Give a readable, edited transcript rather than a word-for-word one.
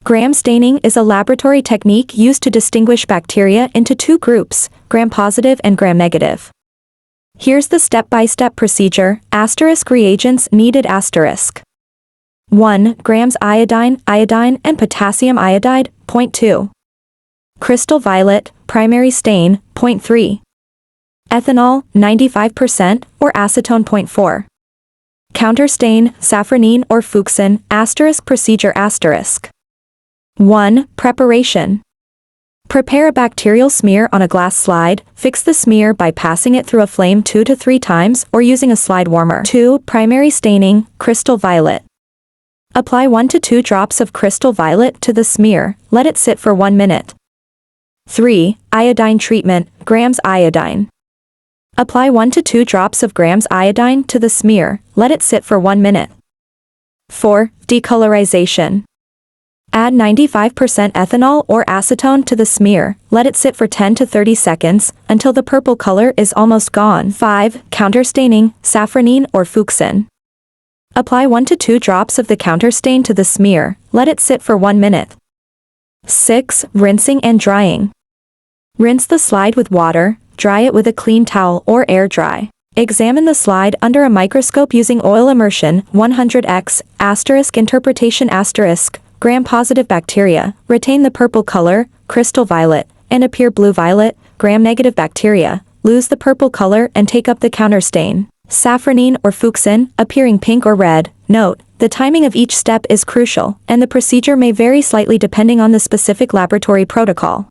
Gram staining is a laboratory technique used to distinguish bacteria into two groups, gram-positive and gram-negative. Here's the step-by-step procedure. Asterisk reagents needed asterisk. 1 grams iodine and potassium iodide, 0.2. Crystal violet, primary stain, 0.3. Ethanol, 95%, or acetone, 0.4. Counterstain, safranine or fuchsin, asterisk procedure asterisk. 1. Preparation. Prepare a bacterial smear on a glass slide. Fix the smear by passing it through a flame 2 to 3 times or using a slide warmer. 2. Primary staining, crystal violet. Apply 1 to 2 drops of crystal violet to the smear. Let it sit for 1 minute. 3. Iodine treatment, grams iodine. Apply 1 to 2 drops of grams iodine to the smear. Let it sit for 1 minute. 4. Decolorization. Add 95% ethanol or acetone to the smear. Let it sit for 10 to 30 seconds until the purple color is almost gone. 5. Counterstaining, safranine or fuchsin. Apply 1 to 2 drops of the counterstain to the smear. Let it sit for 1 minute. 6. Rinsing and drying. Rinse the slide with water. Dry it with a clean towel or air dry. Examine the slide under a microscope using oil immersion 100x, asterisk interpretation asterisk, gram-positive bacteria, retain the purple color, crystal violet, and appear blue-violet, gram-negative bacteria, lose the purple color and take up the counterstain. Safranine or fuchsin, appearing pink or red. Note, the timing of each step is crucial, and the procedure may vary slightly depending on the specific laboratory protocol.